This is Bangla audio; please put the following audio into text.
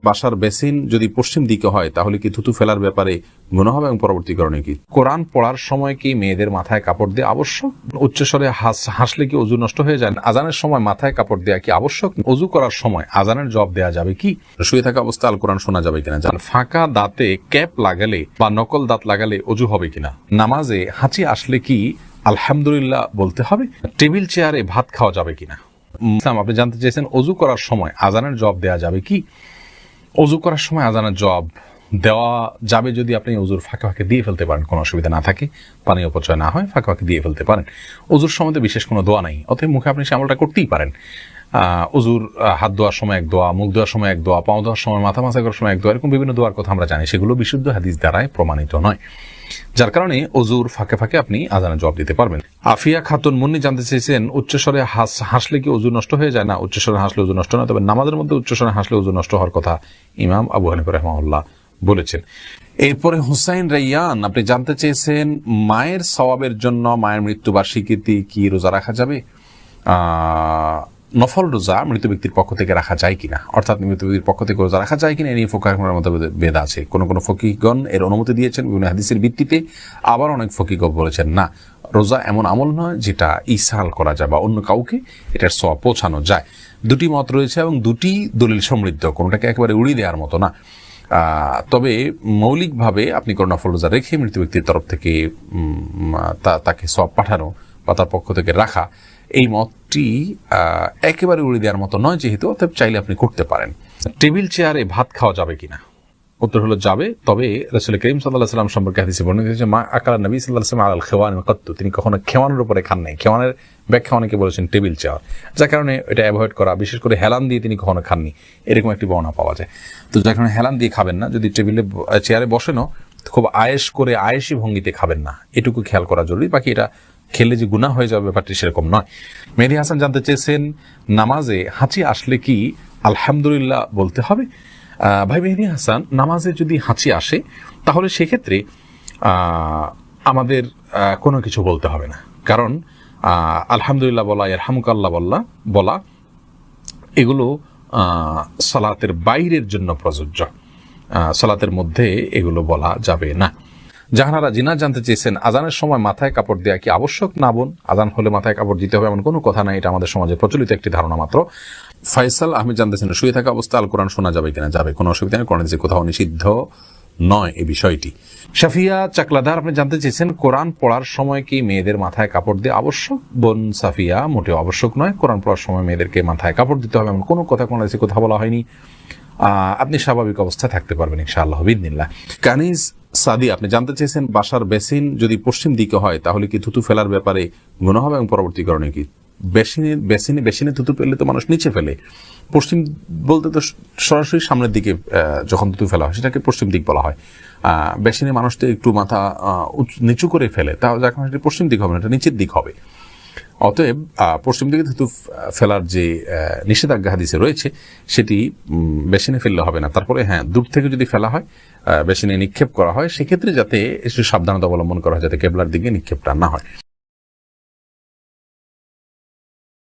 বাসার বেসিন যদি পশ্চিম দিকে হয় তাহলে কি থুতু ফেলার ব্যাপারে গুনাহ হবে এবং পরবর্তী করণীয় কি? কোরআন পড়ার সময় কি মেয়েদের মাথায় কাপড় দেওয়া আবশ্যক? উচ্চস্বরে হাসলে কি ওযু নষ্ট হয়ে যায়? আজানের সময় মাথায় কাপড় দেওয়া কি আবশ্যক? ওযু করার সময় আজানের জবাব দেওয়া যাবে কি? শুয়ে থাকা অবস্থায় আল কোরআন শোনা যাবে কিনা? ফাঁকা দাঁতে ক্যাপ লাগালে বা নকল দাঁত লাগালে ওযু হবে কিনা? নামাজে হাঁচি আসলে কি আলহামদুলিল্লাহ বলতে হবে? টেবিল চেয়ারে ভাত খাওয়া যাবে কিনা? আপনি জানতে চেয়েছেন ওযু করার সময় আজানের জবাব দেওয়া যাবে কি? ওযু করার সময় আজানের জবাব দেওয়া যাবে যদি আপনি ওযুর ফাঁকে ফাঁকে দিয়ে ফেলতে পারেন, কোনো অসুবিধা না থাকে, পানি অপচয় না হয়, ফাঁকে ফাঁকে দিয়ে ফেলতে পারেন। ওযুর সময় বিশেষ কোনো দোয়া নাই, অতএব মুখে আপনি আমলটা করতেই পারেন। ওযুর হাত ধোয়ার সময় এক দোয়া, মুখ ধোয়ার সময় এক দোয়া, পাও ধোয়ার সময়, মাথা মাসা করার সময় এক দোয়া, এরকম বিভিন্ন দোয়ার কথা আমরা জানি, সেগুলো বিশুদ্ধ হাদিস দ্বারাই প্রমাণিত নয়, যার কারণে ওযুর ফাঁকে ফাঁকে আপনি আজানের জবাব দিতে পারবেন। আফিয়া খাতুন মুন্নি জানতে চেয়েছেন উচ্চস্বরে হাসলে কি ওযু নষ্ট হয়ে যায়? না, উচ্চস্বরে হাসলে ওযু নষ্ট নয়, তবে নামাজের মধ্যে উচ্চস্বরে হাসলে ওযু নষ্ট হওয়ার কথা ইমাম আবু হানিফা রাহিমাহুল্লাহ বলেছেন। এরপরে হুসাইন রাইয়ান আপনি জানতে চেয়েছেন মায়ের সওয়াবের জন্য মায়ের মৃত্যুবার্ষিকীতে কি রোজা রাখা যাবে? নফল রোজা মৃত ব্যক্তির পক্ষ থেকে রাখা যায় কিনা, অর্থাৎ মৃত ব্যক্তির পক্ষ থেকে রোজা রাখা যায় কিনা এই নিয়ে ফুকাহার মধ্যে ভেদ আছে। কোন কোন ফকিহগণ এর অনুমতি দিয়েছেন বিভিন্ন হাদিসের ভিত্তিতে, আবার অনেক ফকিহগণ বলেছেন না, রোজা এমন আমল নয় যেটা ইসহাল করা যায় বা অন্য কাউকে এটার সওয়াব পৌঁছানো যায়। দুটি মত রয়েছে এবং দুটি দলিল সমৃদ্ধ, কোনটাকে একেবারে উড়িয়ে দেওয়ার মতো না। তবে মৌলিকভাবে আপনি কোনো নফল রোজা রেখে মৃত ব্যক্তির তরফ থেকে তাকে সওয়াব পাঠানো বা তার পক্ষ থেকে রাখা, এই মতটি একেবারে উড়িয়ে দেওয়ার মতো নয় যেহেতু, অতএব চাইলে আপনি করতে পারেন। টেবিল চেয়ারে ভাত খাওয়া যাবে কিনা? উত্তর হলো যাবে, তবে রাসূল করিম সাল্লাল্লাহু আলাইহি ওয়াসাল্লাম সম্পর্কে হাদিসে বর্ণিত হয়েছে মা আকালা নবী সাল্লাল্লাহু আলাইহি ওয়াসাল্লাম আলাল খেওয়ান কাত্তু, তিনি কখনো খেওয়ানের উপরে খান নাই। খেওয়ানের ব্যাখ্যা অনেকে বলেছেন টেবিল চেয়ার, যার কারণে এটা অ্যাভয়েড করা, বিশেষ করে হেলান দিয়ে তিনি কখনো খাননি, এরকম একটি বর্ণনা পাওয়া যায়। তো যার কারণে হেলান দিয়ে খাবেন না, যদি টেবিলে চেয়ারে বসেনও খুব আয়েশ করে আয়েশি ভঙ্গিতে খাবেন না, এটুকু খেয়াল করা জরুরি। বাকি এটা খেলে যে গুনাহ হয়ে যাবে ব্যাপারটি সেরকম নয়। মেহেদী হাসান জানতে চেয়েছেন নামাজে হাঁচি আসলে কি আলহামদুলিল্লাহ বলতে হবে? ভাই মেহেদী হাসান, নামাজে যদি হাঁচি আসে তাহলে সেক্ষেত্রে আমাদের কোনো কিছু বলতে হবে না, কারণ আলহামদুলিল্লাহ বলা, ইয়ারহামুকাল্লাহ বলা এগুলো সালাতের বাইরের জন্য প্রযোজ্য, সালাতের মধ্যে এগুলো বলা যাবে না। জাহানারা জিনা জানতে চেয়েছেন আজানের সময় মাথায় কাপড় দেওয়া কি আবশ্যক? না বোন, আজান হলে মাথায় কাপড় দিতে হবে এমন কোনো কথা নাই, এটা আমাদের সমাজে প্রচলিত একটি ধারণা মাত্র। ফয়সাল আহমেদ জানতেছেন শুয়ে থাকা অবস্থায় আল কোরআন শোনা যাবে কিনা? যাবে, কোনো অসুবিধা নেই, কোরআন কোথাও নিষিদ্ধ নয় এই বিষয়টি। সাফিয়া চাকলাদার আপনি জানতে চেয়েছেন কোরআন পড়ার সময় কি মেয়েদের মাথায় কাপড় দেওয়া আবশ্যক? বোন সাফিয়া, মোটেও আবশ্যক নয়, কোরআন পড়ার সময় মেয়েদেরকে মাথায় কাপড় দিতে হবে এমন কোনো কথা কোরআনে কথা বলা হয়নি। আপনি স্বাভাবিক অবস্থায় থাকতে পারবেন ইনশাআল্লাহ বিইذনিল্লাহ। কানিজ সাদি আপনি জানতে চেয়েছেন বাসার বেসিন যদি পশ্চিম দিকে হয় তাহলে কি থুতু ফেলার ব্যাপারে গুনাহ হবে এবং পরবর্তী করণীয় কি? বেসিনে থুতু ফেললে তো মানুষ নিচে ফেলে, পশ্চিম বলতে তো সরাসরি সামনের দিকে যখন থুতু ফেলা হয় সেটাকে পশ্চিম দিক বলা হয়। বেসিনে মানুষ তো একটু মাথা নিচু করে ফেলে, তাহলে যখন সেটা পশ্চিম দিক হবে না, এটা নিচের দিক হবে। অতএব পশ্চিম দিকে থুতু ফেলার যে নিষেধাজ্ঞা হাদিসে রয়েছে সেটি বেসিনে ফেললে হবে না। তারপরে হ্যাঁ, দূর থেকে যদি ফেলা হয়, বেসিনে নিক্ষেপ করা হয়, সেক্ষেত্রে যাতে একটু সাবধানতা অবলম্বন করা হয় যাতে কেবলার দিকে নিক্ষেপটা না হয়।